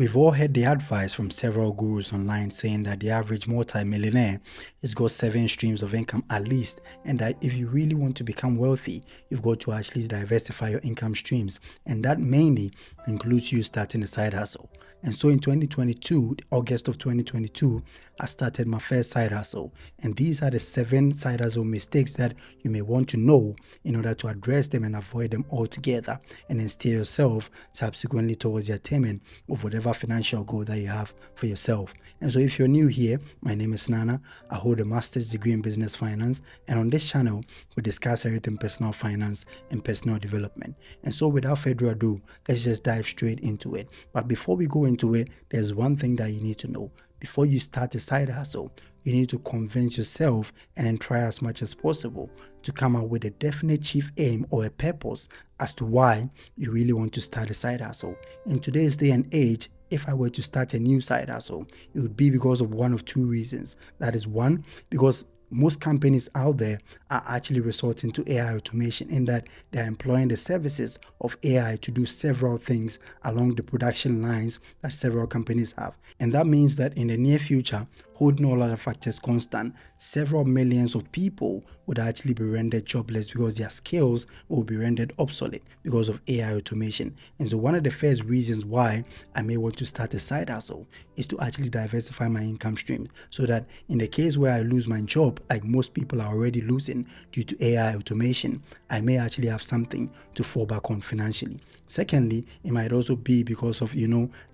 We've all heard the advice from several gurus online saying that the average multi-millionaire has got 7 streams of income at least, and that if you really want to become wealthy, you've got to actually diversify your income streams, and that mainly includes you starting a side hustle. And so in 2022, August of 2022, I started my first side hustle, and these are the 7 side hustle mistakes that you may want to know in order to address them and avoid them altogether, and then steer yourself subsequently towards the attainment of whatever financial goal that you have for yourself. And so if you're new here, my name is Nana. I hold a master's degree in business finance, and on this channel we discuss everything personal finance and personal development. And so without further ado, let's just dive straight into it. But before we go into it, there's one thing that you need to know. Before you start a side hustle, you need to convince yourself and then try as much as possible to come up with a definite chief aim or a purpose as to why you really want to start a side hustle. In today's day and age, if I were to start a new side hustle, it would be because of one of 2 reasons. That is, one, because most companies out there are actually resorting to AI automation, in that they're employing the services of AI to do several things along the production lines that several companies have. And that means that in the near future, holding all other factors constant, several millions of people would actually be rendered jobless because their skills will be rendered obsolete because of AI automation. And so one of the first reasons why I may want to start a side hustle is to actually diversify my income streams, so that in the case where I lose my job, like most people are already losing due to AI automation, I may actually have something to fall back on financially. Secondly, it might also be because of,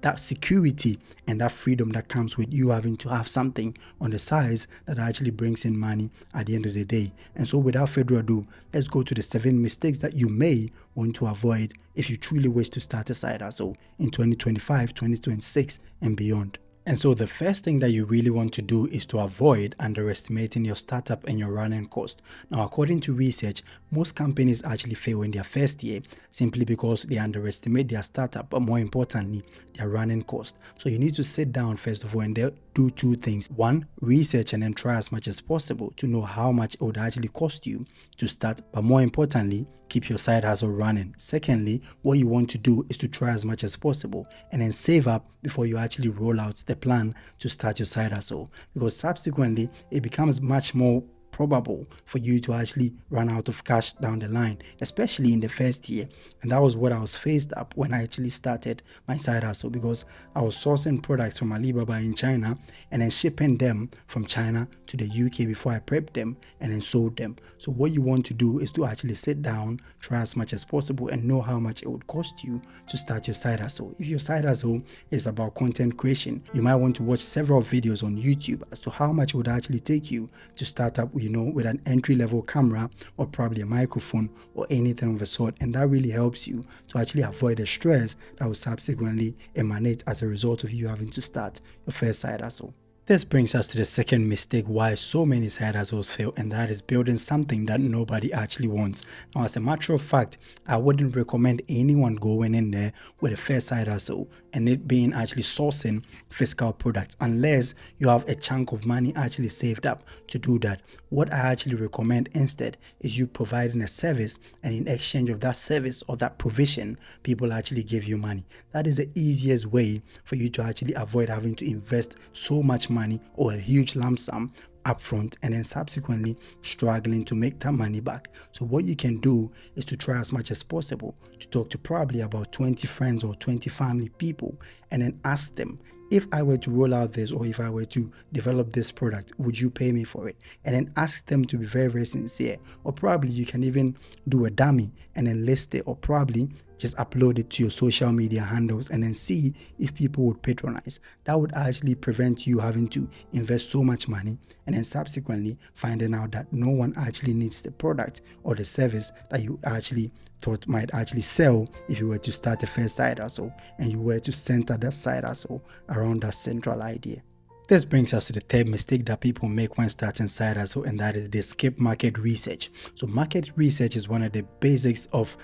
that security and that freedom that comes with you having to have something on the sides that actually brings in money at the end of the day. And so without further ado, let's go to the 7 mistakes that you may want to avoid if you truly wish to start a side hustle in 2025, 2026 and beyond. And so the first thing that you really want to do is to avoid underestimating your startup and your running cost. Now, according to research, most companies actually fail in their first year simply because they underestimate their startup, but more importantly, their running cost. So you need to sit down first of all and do 2 things. 1, research and then try as much as possible to know how much it would actually cost you to start, but more importantly, keep your side hustle running. Secondly, what you want to do is to try as much as possible and then save up before you actually roll out the plan to start your side hustle, because subsequently it becomes much more probable for you to actually run out of cash down the line, especially in the first year. And that was what I was faced up when I actually started my side hustle, because I was sourcing products from Alibaba in China and then shipping them from China to the UK before I prepped them and then sold them. So what you want to do is to actually sit down, try as much as possible, and know how much it would cost you to start your side hustle. If your side hustle is about content creation, you might want to watch several videos on YouTube as to how much it would actually take you to start up with an entry-level camera or probably a microphone or anything of the sort, and that really helps you to actually avoid the stress that will subsequently emanate as a result of you having to start your first side hustle. This brings us to the second mistake why so many side hustles fail, and that is building something that nobody actually wants. Now, as a matter of fact, I wouldn't recommend anyone going in there with a first side hustle and it being actually sourcing physical products unless you have a chunk of money actually saved up to do that. What I actually recommend instead is you providing a service, and in exchange of that service or that provision, people actually give you money. That is the easiest way for you to actually avoid having to invest so much money or a huge lump sum upfront and then subsequently struggling to make that money back. So what you can do is to try as much as possible to talk to probably about 20 friends or 20 family people and then ask them, if I were to roll out this, or if I were to develop this product, would you pay me for it? And then ask them to be very, very sincere. Or probably you can even do a dummy and then list it, or probably just upload it to your social media handles and then see if people would patronize. That would actually prevent you having to invest so much money and then subsequently finding out that no one actually needs the product or the service that you actually thought might actually sell if you were to start a first side hustle and you were to center that side hustle around that central idea. This brings us to the third mistake that people make when starting side hustle, and that is they skip market research. So market research is one of the basics of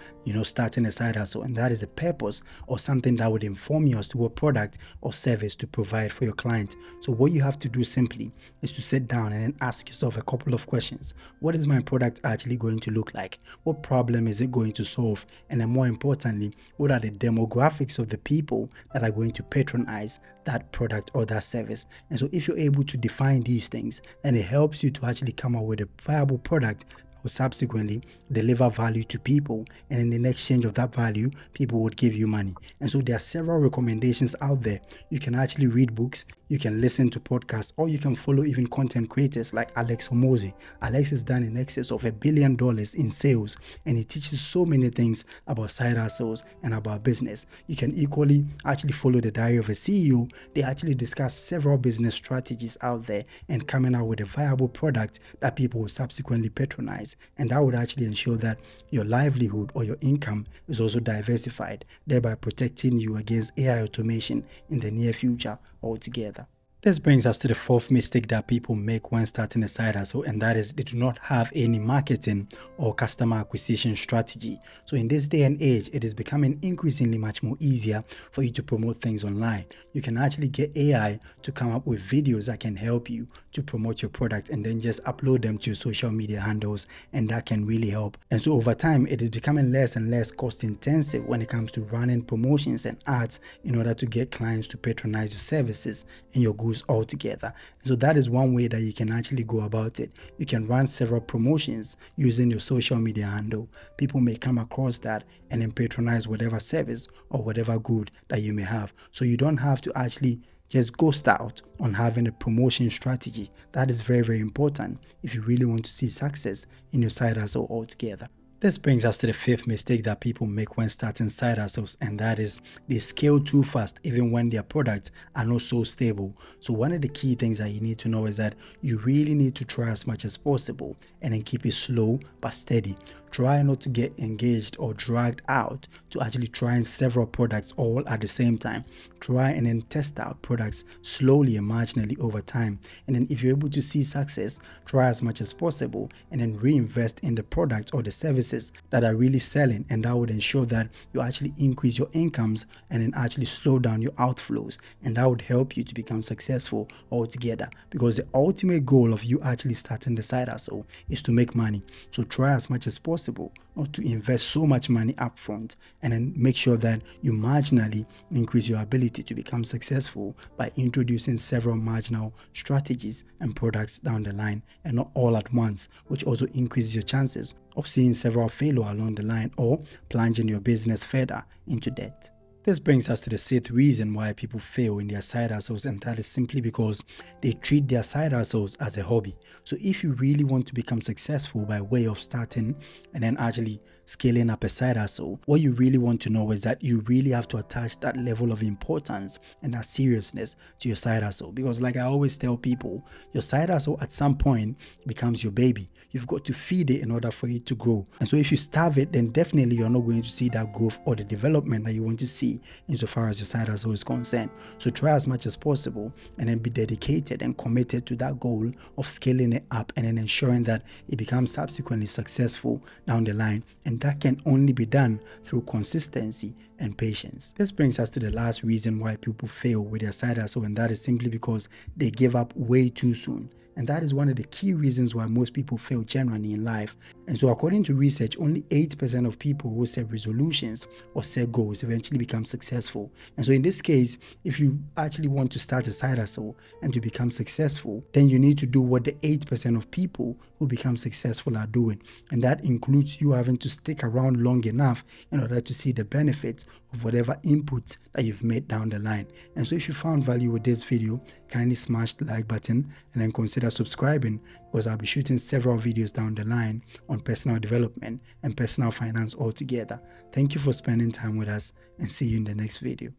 starting a side hustle, and that is a purpose or something that would inform you as to what product or service to provide for your client. So what you have to do simply is to sit down and then ask yourself a couple of questions. What is my product actually going to look like? What problem is it going to solve? And then more importantly, what are the demographics of the people that are going to patronize that product or that service? And so if you're able to define these things, then it helps you to actually come up with a viable product will subsequently deliver value to people, and in exchange of that value, people would give you money. And so there are several recommendations out there. You can actually read books, you can listen to podcasts, or you can follow even content creators like Alex Hormozi. Alex has done in excess of $1 billion in sales, and he teaches so many things about side hustles and about business. You can equally actually follow the Diary of a CEO. They actually discuss several business strategies out there and coming out with a viable product that people will subsequently patronize. And that would actually ensure that your livelihood or your income is also diversified, thereby protecting you against AI automation in the near future altogether. This brings us to the fourth mistake that people make when starting a side hustle, and that is they do not have any marketing or customer acquisition strategy. So in this day and age, it is becoming increasingly much more easier for you to promote things online. You can actually get AI to come up with videos that can help you to promote your product and then just upload them to your social media handles, and that can really help. And so over time, it is becoming less and less cost intensive when it comes to running promotions and ads in order to get clients to patronize your services and your goods altogether. And so that is one way that you can actually go about it. You can run several promotions using your social media handle. People may come across that and then patronize whatever service or whatever good that you may have. So you don't have to actually just ghost out on having a promotion strategy. That is very, very important if you really want to see success in your side hustle altogether. This brings us to the fifth mistake that people make when starting side hustles, and that is they scale too fast even when their products are not so stable. So one of the key things that you need to know is that you really need to try as much as possible and then keep it slow but steady. Try not to get engaged or dragged out to actually trying several products all at the same time. Try and then test out products slowly and marginally over time. And then if you're able to see success, try as much as possible and then reinvest in the products or the services that are really selling, and that would ensure that you actually increase your incomes and then actually slow down your outflows, and that would help you to become successful altogether, because the ultimate goal of you actually starting the side hustle is to make money. So try as much as possible not to invest so much money up front, and then make sure that you marginally increase your ability to become successful by introducing several marginal strategies and products down the line, and not all at once, which also increases your chances of seeing several failure along the line or plunging your business further into debt. This brings us to the sixth reason why people fail in their side hustles, and that is simply because they treat their side hustles as a hobby. So if you really want to become successful by way of starting and then actually scaling up a side hustle, what you really want to know is that you really have to attach that level of importance and that seriousness to your side hustle. Because like I always tell people, your side hustle at some point becomes your baby. You've got to feed it in order for it to grow. And so if you starve it, then definitely you're not going to see that growth or the development that you want to see insofar as your side hustle is concerned. So try as much as possible and then be dedicated and committed to that goal of scaling it up and then ensuring that it becomes subsequently successful down the line. And that can only be done through consistency and patience. This brings us to the last reason why people fail with their side hustle, and that is simply because they give up way too soon. And that is one of the key reasons why most people fail generally in life. And so according to research, only 8% of people who set resolutions or set goals eventually become successful. And so in this case, if you actually want to start a side hustle and to become successful, then you need to do what the 8% of people who become successful are doing. And that includes you having to stick around long enough in order to see the benefits of whatever inputs that you've made down the line. And so if you found value with this video, kindly smash the like button and then consider subscribing, because I'll be shooting several videos down the line on personal development and personal finance altogether. Thank you for spending time with us, and see you in the next video.